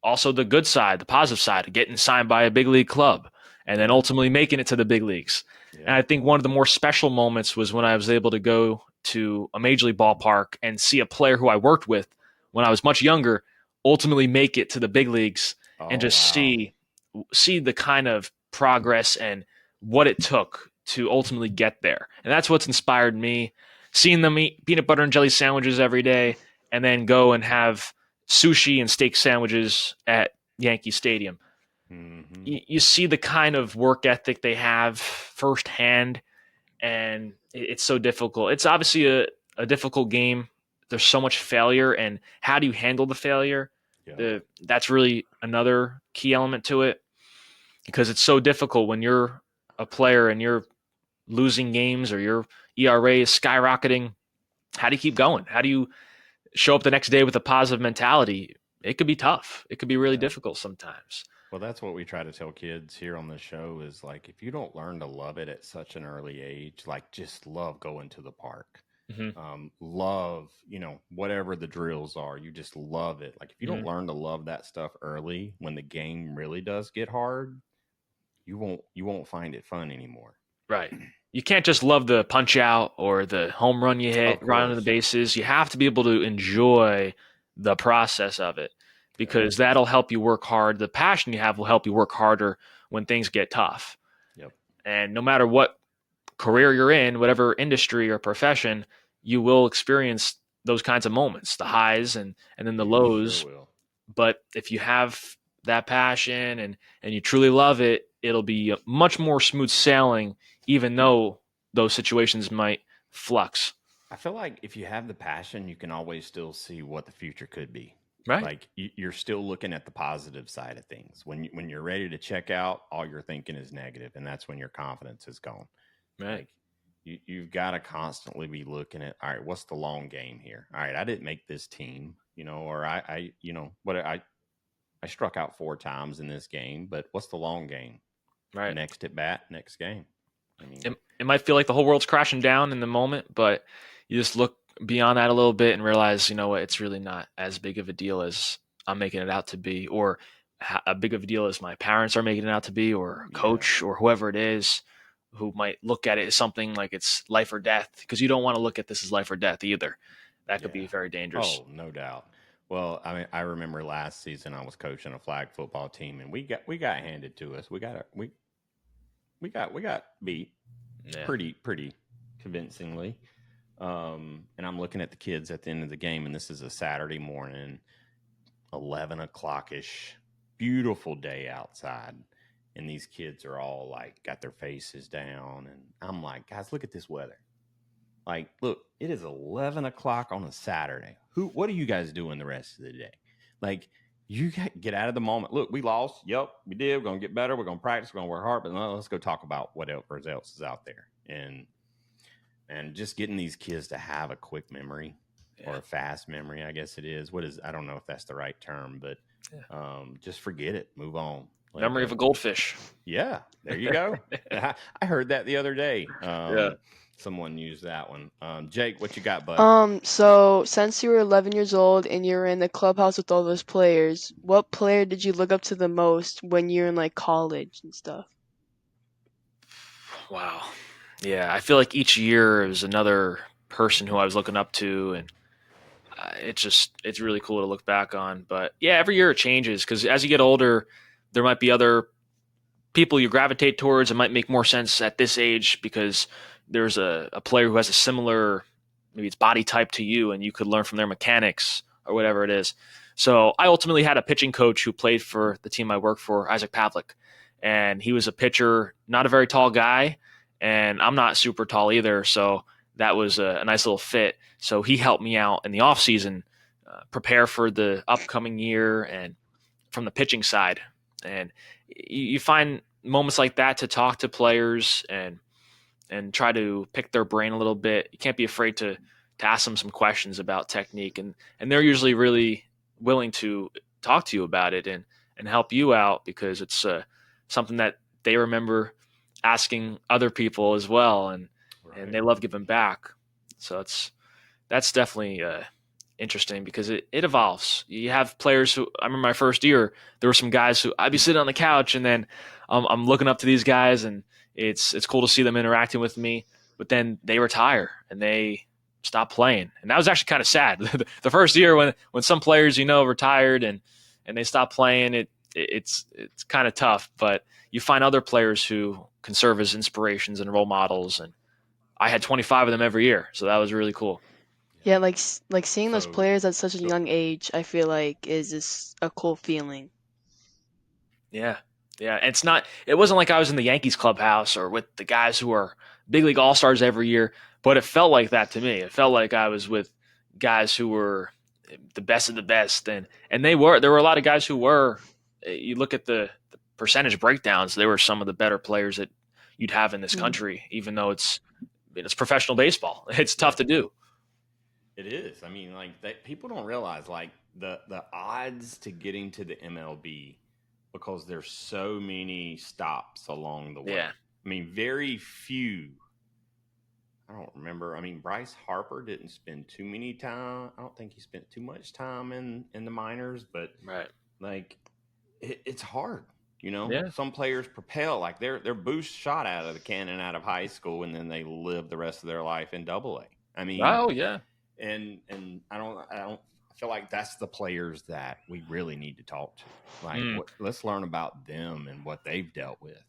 also the good side, the positive side, getting signed by a big league club and then Yeah. ultimately making it to the big leagues. And Yeah. I think one of the more special moments was when I was able to go to a major league ballpark and see a player who I worked with when I was much younger ultimately make it to the big leagues and Oh just wow. see the kind of progress and what it took to ultimately get there. And that's what's inspired me. Seeing them eat peanut butter and jelly sandwiches every day and then go and have sushi and steak sandwiches at Yankee Stadium. Hmm. You see the kind of work ethic they have firsthand, and it's so difficult. It's obviously a difficult game. There's so much failure, and how do you handle the failure? Yeah. That's really another key element to it. because it's so difficult when you're a player and you're losing games or your ERA is skyrocketing. How do you keep going? How do you show up the next day with a positive mentality? It could be tough. It could be really Yeah. difficult sometimes. Well, that's what we try to tell kids here on the show is like, if you don't learn to love it at such an early age, like just love going to the park. Hmm. Love, whatever the drills are, you just love it. Like if you don't Hmm. learn to love that stuff early, when the game really does get hard, you won't find it fun anymore. Right. You can't just love the punch out or the home run you hit, Of right on the course. bases. You have to be able to enjoy the process of it Yep. because that'll help you work hard. The passion you have will help you work harder when things get tough. Yep. And no matter what career you're in, whatever industry or profession, you will experience those kinds of moments, the highs and then the You sure lows. will. But if you have that passion and you truly love it, it'll be much more smooth sailing, even though those situations might flux. I feel like if you have the passion, you can always still see what the future could be. Right. Like you're still looking at the positive side of things. When you're ready to check out, all you're thinking is negative, and that's when your confidence is gone. Right. Like you've got to constantly be looking at, all right, what's the long game here? All right, I didn't make this team, or I struck out 4 times in this game, but what's the long game? Right. Next at bat, next game. I mean, It might feel like the whole world's crashing down in the moment, but you just look beyond that a little bit and realize, you know what, it's really not as big of a deal as I'm making it out to be, or a big of a deal as my parents are making it out to be, or a yeah, coach, or whoever it is who might look at it as something like it's life or death, because you don't want to look at this as life or death either. That could yeah. be very dangerous. Oh, no doubt. Well, I mean, I remember last season I was coaching a flag football team, and we got handed to us. We got beat Yeah. pretty convincingly. And I'm looking at the kids at the end of the game, and this is a Saturday morning, 11 o'clock ish, beautiful day outside, and these kids are all like got their faces down, and I'm like, guys, look at this weather. Like, look, it is 11 o'clock on a Saturday. What are you guys doing the rest of the day? Like, you got get out of the moment. Look, we lost. Yep, we did. We're gonna get better. We're gonna practice. We're gonna work hard. But no, let's go talk about whatever else is out there. And just getting these kids to have a quick memory or Yeah. a fast memory, I guess it is. I don't know if that's the right term, but Yeah. just forget it. Move on. Let it Memory of a go. goldfish. Yeah, there you go. I heard that the other day. Yeah. Someone used that one. Jake, what you got, bud? So since you were 11 years old and you were in the clubhouse with all those players, what player did you look up to the most when you were in like college and stuff? Wow. Yeah, I feel like each year is another person who I was looking up to, and it's really cool to look back on. But yeah, every year it changes because as you get older, there might be other people you gravitate towards. It might make more sense at this age because there's a player who has a similar, maybe it's body type to you, and you could learn from their mechanics or whatever it is. So I ultimately had a pitching coach who played for the team I work for, Isaac Pavlik, and he was a pitcher, not a very tall guy, and I'm not super tall either. So that was a nice little fit. So he helped me out in the off season, prepare for the upcoming year, and from the pitching side. And you find moments like that to talk to players and try to pick their brain a little bit. You can't be afraid to ask them some questions about technique, and they're usually really willing to talk to you about it and help you out because it's something that they remember asking other people as well, and Right. they love giving back. So that's definitely interesting because it evolves. You have players who I remember my first year, there were some guys who I'd be sitting on the couch and then I'm looking up to these guys and it's cool to see them interacting with me, but then they retire and they stop playing. And that was actually kind of sad. The first year when some players retired and they stop playing, it's kind of tough, but you find other players who can serve as inspirations and role models and I had 25 of them every year, so that was really cool. Yeah, Yeah. like seeing those So, players at such a go. young age, I feel like is just a cool feeling. Yeah. Yeah. And it wasn't like I was in the Yankees clubhouse or with the guys who are big league all stars every year, but it felt like that to me. It felt like I was with guys who were the best of the best. And there were a lot of guys who were, you look at the percentage breakdowns, they were some of the better players that you'd have in this Mm. country, even though it's professional baseball. It's Yeah, tough to do. it is. I mean, like people don't realize like the odds to getting to the MLB because there's so many stops along the way. Yeah. I mean, very few. I don't remember. I mean, Bryce Harper didn't spend too many time. I don't think he spent too much time in the minors, but Right. like it's hard. You know, Yeah. some players propel like they're boost shot out of the cannon out of high school, and then they live the rest of their life in Double A. I mean, Oh yeah. and I feel like that's the players that we really need to talk to. Like, Mm. let's learn about them and what they've dealt with.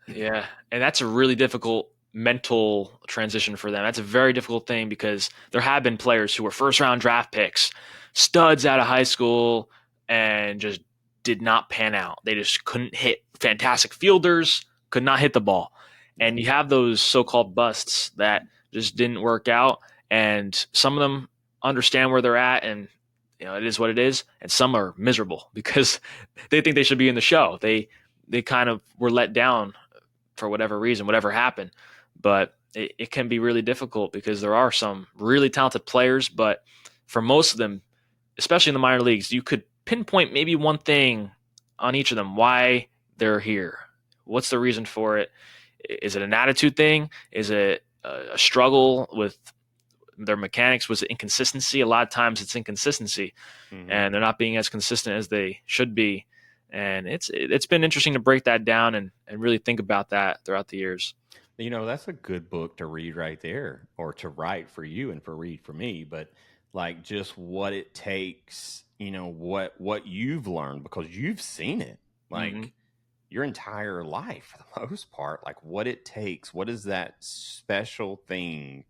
Yeah, and that's a really difficult mental transition for them. That's a very difficult thing because there have been players who were first round draft picks, studs out of high school, and just did not pan out. They just couldn't hit. Fantastic fielders, could not hit the ball. Yeah. And you have those so called busts that just didn't work out. And some of them understand where they're at and it is what it is. And some are miserable because they think they should be in the show. They kind of were let down for whatever reason, whatever happened. But it can be really difficult because there are some really talented players, but for most of them, especially in the minor leagues, you could pinpoint maybe one thing on each of them why they're here. What's the reason for it? Is it an attitude thing? Is it a struggle with their mechanics? Was it inconsistency? A lot of times it's inconsistency, and they're not being as consistent as they should be. And it's been interesting to break that down and really think about that throughout the years. You know, that's a good book to read right there, or to write for you and for read for me. But like just what it takes, what you've learned because you've seen it, Mm-hmm. like your entire life for the most part. Like what it takes, what is that special thing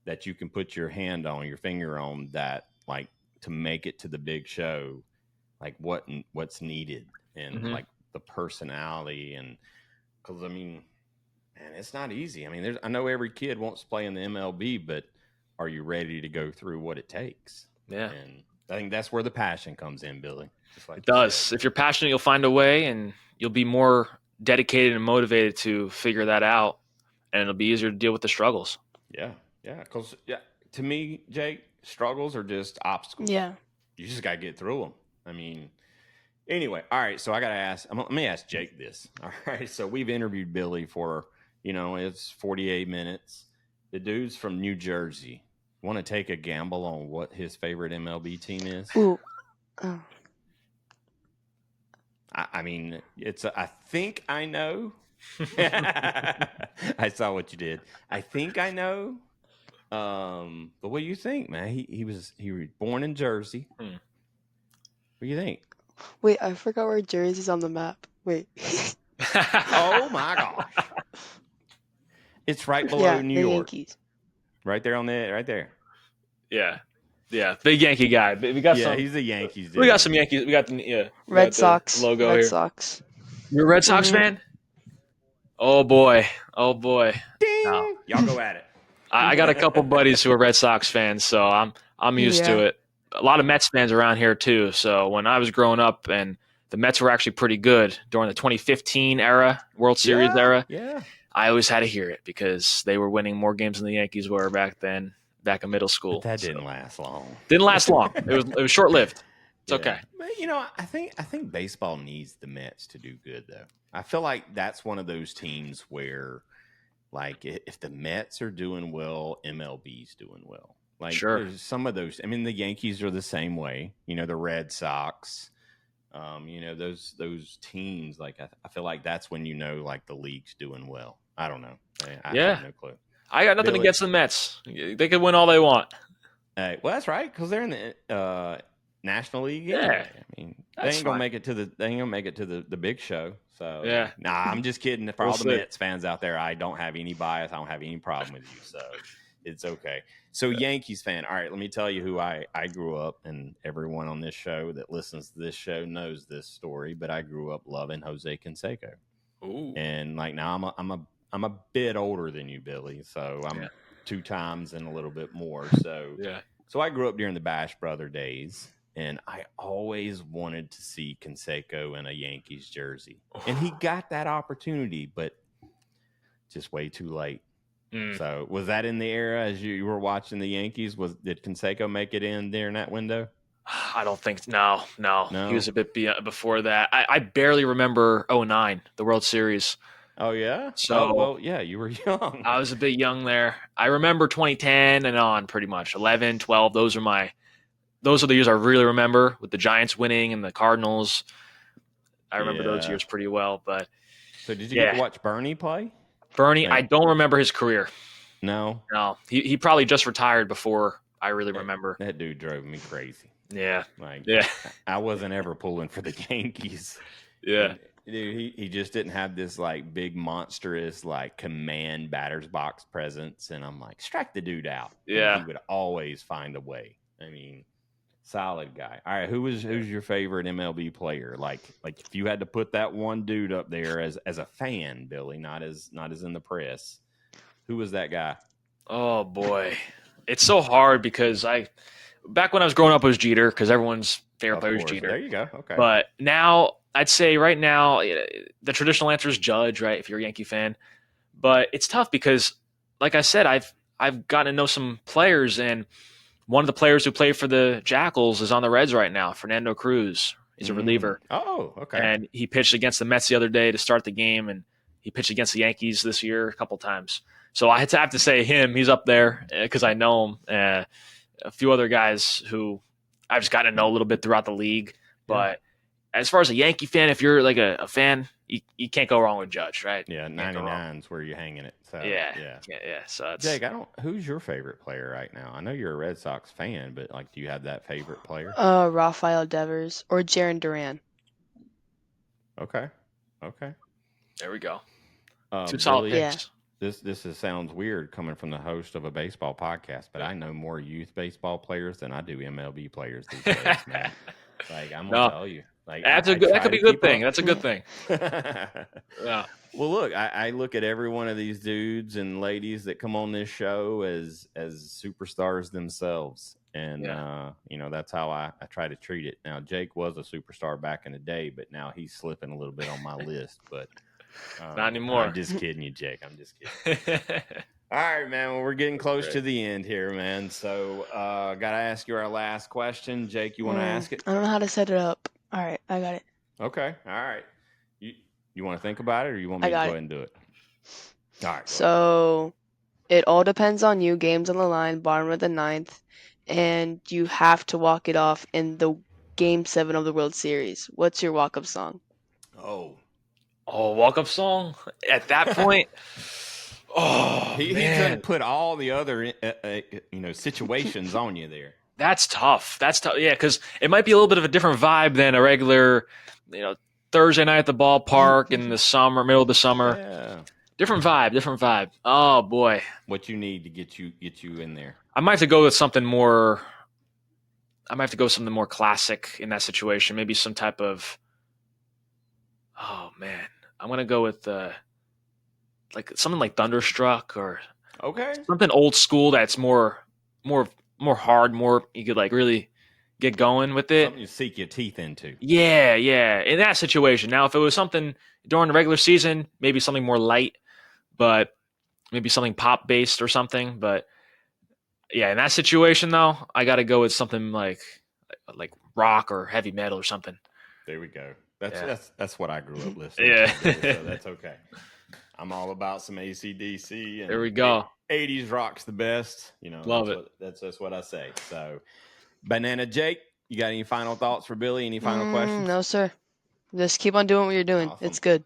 that you can put your hand on, your finger on, that like to make it to the big show, like what's needed, and Mm-hmm. like the personality. And because I mean, man, it's not easy. I mean, I know every kid wants to play in the MLB, but are you ready to go through what it takes? Yeah, And I think that's where the passion comes in, Billy, just it like you said. does. If you're passionate, you'll find a way, and you'll be more dedicated and motivated to figure that out, and it'll be easier to deal with the struggles. Yeah, yeah, because yeah, to me, Jake, struggles are just obstacles. Yeah. You just got to get through them. I mean, anyway, all right. So I got to ask. Let me ask Jake this. All right. So we've interviewed Billy for it's 48 minutes. The dude's from New Jersey. Want to take a gamble on what his favorite MLB team is? Ooh. Oh. I mean, I think I know. I saw what you did. I think I know. But what do you think, man? He was born in Jersey. What do you think? Wait, I forgot where Jersey's on the map. Wait. Oh my gosh. It's right below Yeah, New the York. Yankees. Right there right there. Yeah, yeah, big Yankee guy. We got some. He's the Yankees dude. We got some Yankees. We got the Red Sox. logo Red here. Sox. You're a Red Sox Mhm. fan? Oh boy, oh boy. Ding! No. Y'all go at it. I got a couple buddies who are Red Sox fans, so I'm used to Yeah. it. A lot of Mets fans around here too. So when I was growing up, and the Mets were actually pretty good during the 2015 era, World Series era, Yeah. I always had to hear it because they were winning more games than the Yankees were back then, back in middle school. But that So, didn't last long. didn't last long. It was short lived. It's okay. But I think baseball needs the Mets to do good though. I feel like that's one of those teams where, like, if the Mets are doing well, MLB's doing well. Like, Sure. there's some of those. I mean, the Yankees are the same way. The Red Sox. Those teams. Like, I feel like that's when like the league's doing well. I don't know. I Yeah. have no clue. I got nothing Billy? against the Mets. They could win all they want. Well, that's right, because they're in the National League. Yeah. Anyway. I mean, they That's ain't gonna fine. make it to the big show. So Yeah. nah, I'm just kidding. For We'll all the see. Mets fans out there, I don't have any bias. I don't have any problem with you, so it's okay. So Yankees fan. All right, let me tell you who I grew up, and everyone on this show that listens to this show knows this story. But I grew up loving Jose Canseco, Ooh. and like now I'm a bit older than you, Billy. So I'm Yeah. 2 times and a little bit more. So Yeah. I grew up during the Bash Brother days, and I always wanted to see Canseco in a Yankees jersey. And he got that opportunity, but just way too late. Mm. So was that in the era as you were watching the Yankees? Did Canseco make it in there in that window? I don't think no. He No. was a bit before that. I barely remember '09, the World Series. Oh yeah. Oh So well, yeah. You were young. I was a bit young there. I remember 2010 and on pretty much 11, 12. Those are the years I really remember with the Giants winning and the Cardinals. I remember those Yeah. years pretty well. But So did you get to yeah, watch Bernie play? Bernie, I Like don't remember his career. no. No, he probably just retired before I really That, remember. that dude drove me crazy. Yeah, Like yeah, I wasn't ever pulling for the Yankees. yeah, And dude, he just didn't have this like big monstrous like command batter's box presence. And I'm like, strike the dude out. And yeah. he would always find a way. I mean, solid guy. All right, who's your favorite MLB player? Like if you had to put that one dude up there as a fan, Billy, not as in the press, who was that guy? Oh boy, it's so hard because I back when I was growing up it was Jeter because everyone's favorite Of player is course. There Jeter. you go. Okay. But now I'd say right now the traditional answer is Judge, right? If you're a Yankee fan, but it's tough because, like I said, I've gotten to know some players, and one of the players who played for the Jackals is on the Reds right now. Fernando Cruz. He's a reliever, Oh, okay. and he pitched against the Mets the other day to start the game, and he pitched against the Yankees this year a couple times. So I have to say him. He's up there because I know him. A few other guys who I've just gotten to know a little bit throughout the league. But as far as a Yankee fan, if you're like a fan, you can't go wrong with Judge, right? Yeah, Can't go wrong. 99's where you're hanging it. So Yeah, yeah. yeah. So it's Jake, who's your favorite player right now? I know you're a Red Sox fan, but like do you have that favorite player? Rafael Devers or Jaron Duran. Okay. Okay. there we go. Two solid Billy, Yeah. picks. sounds weird coming from the host of a baseball podcast, but I know more youth baseball players than I do MLB players these days, man. Like I'm gonna No, tell you, like that's a I good. That try could to be a good keep thing. up. That's a good thing. Yeah, Well, look, I look at every one of these dudes and ladies that come on this show as superstars themselves, and yeah. that's how I try to treat it. Now, Jake was a superstar back in the day, but now he's slipping a little bit on my list. But Not I'm anymore. just kidding you, Jake. I'm just kidding. All right, man. Well, we're getting close to the end here, man. So, gotta ask you our last question, Jake. You want to ask it? I don't know how to set it up. All right, I got it. Okay. All right. You want to think about it, or you want I me to got go it. ahead and do it? All right. Go ahead. So it all depends on you. Games on the line, bottom of the ninth, and you have to walk it off in the Game 7 of the World Series. What's your walk-up song? Oh, Oh, walk-up song at that point. Oh he man, done put all the other situations on you there. that's tough. That's tough. Yeah, because it might be a little bit of a different vibe than a regular, you know, Thursday night at the ballpark in the summer, middle of the summer. Yeah. Different vibe. Different vibe. Oh boy, What you need to get you in there? I might have to go with something more. I might have to go with something more classic in that situation. Maybe some type of. Oh man, I'm gonna go with like something like Thunderstruck or Okay. something old school that's more more hard, more you could like really get going with it. Something you sink your teeth into. Yeah, yeah. In that situation. Now, if it was something during the regular season, maybe something more light, but maybe something pop based or something. But yeah, in that situation though, I got to go with something like rock or heavy metal or something. There we go. That's Yeah. that's what I grew up listening Yeah. to, Billy, so that's okay. I'm all about some AC/DC, and There we go. 80s rock's the best. Love it. That's what I say. So, Banana Jake, you got any final thoughts for Billy? Any final questions? No, sir. Just keep on doing what you're doing. Awesome. It's good.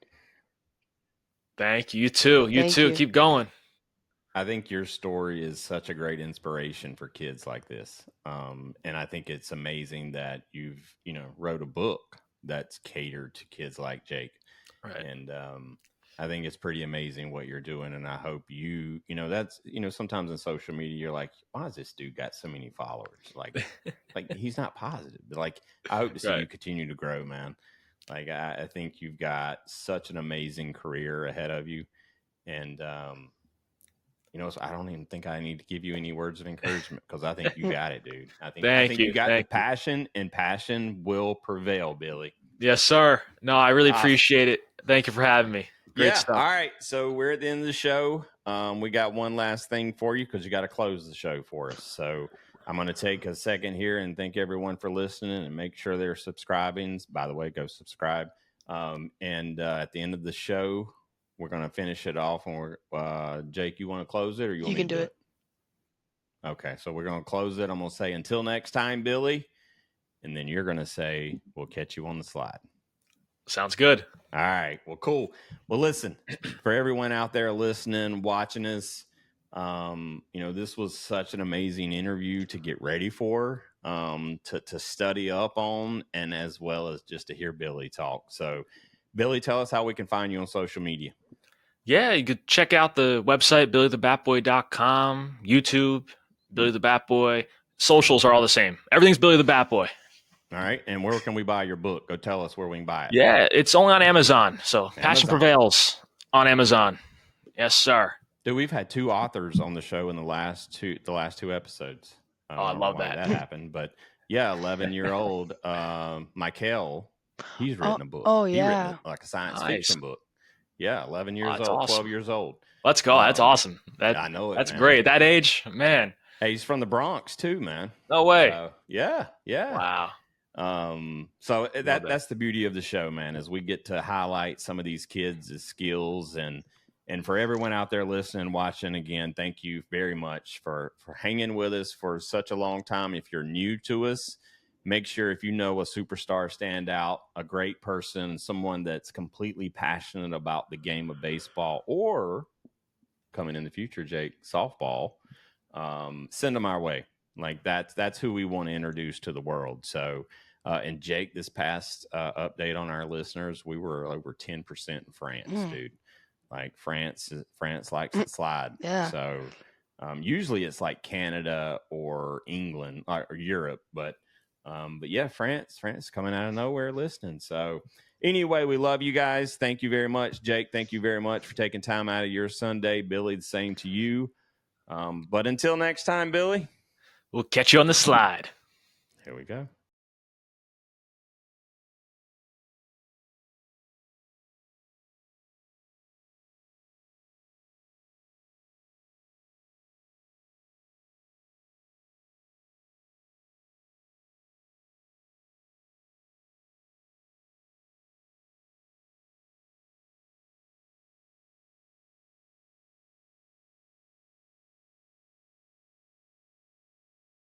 Thank you. You too. You Thank too. you. Keep going. I think your story is such a great inspiration for kids like this. And I think it's amazing that you've, wrote a book that's catered to kids like Jake. Right. And I think it's pretty amazing what you're doing. And I hope that's, sometimes in social media, you're like, why has this dude got so many followers? Like he's not positive. But like, I hope to see you continue to grow, man. Like, I think you've got such an amazing career ahead of you. And, So I don't even think I need to give you any words of encouragement because I think you got it, dude. I Thank think you you. got the Thank you. passion, and passion will prevail, Billy. Yes, sir. No, I really Awesome. appreciate it. Thank you for having me. Great Yeah. stuff. All right. So we're at the end of the show. We got one last thing for you because you got to close the show for us. So I'm going to take a second here and thank everyone for listening and make sure they're subscribing. By the way, go subscribe. And at the end of the show, we're going to finish it off. And Jake, you want to close it or you want You me can to do do it. it? Okay. So we're going to close it. I'm going to say until next time, Billy. And then you're going to say, we'll catch you on the slide. Sounds good. All right. Well, cool. Well, listen, for everyone out there listening, watching us, this was such an amazing interview to get ready for, to study up on, and as well as just to hear Billy talk. So, Billy, tell us how we can find you on social media. Yeah, you could check out the website, BillyTheBatBoy.com, YouTube, Billy the Bat Boy. Socials are all the same. Everything's Billy the Bat Boy. All right. And where can we buy your book? Go tell us where we can buy it. Yeah, it's only on Amazon. So Passion Amazon. Prevails on Amazon. Yes, sir. Dude, we've had 2 authors on the show in the last two episodes. I don't know love why that. that happened, but yeah, 11-year-old Michael, he's written a book. Oh He written yeah. like a science Nice. fiction book. Yeah, 11 years that's old, awesome. 12 years old. Let's go. That's awesome. I know it. That's man. great. That age, man. Hey, he's from the Bronx too, man. No way. So, yeah. Wow. So that's the beauty of the show, man, is we get to highlight some of these kids' skills, and for everyone out there listening, watching, again, thank you very much for hanging with us for such a long time. If you're new to us, make sure if you know a superstar standout, a great person, someone that's completely passionate about the game of baseball, or coming in the future, Jake, softball, send them our way. Like that's who we want to introduce to the world. So, and Jake, this past update on our listeners, we were over 10% in France, dude. Like France likes to slide. Yeah. So usually it's like Canada or England or Europe, but yeah, France coming out of nowhere listening. So anyway, we love you guys. Thank you very much, Jake. Thank you very much for taking time out of your Sunday. Billy, the same to you. But until next time, Billy, we'll catch you on the slide. Here we go.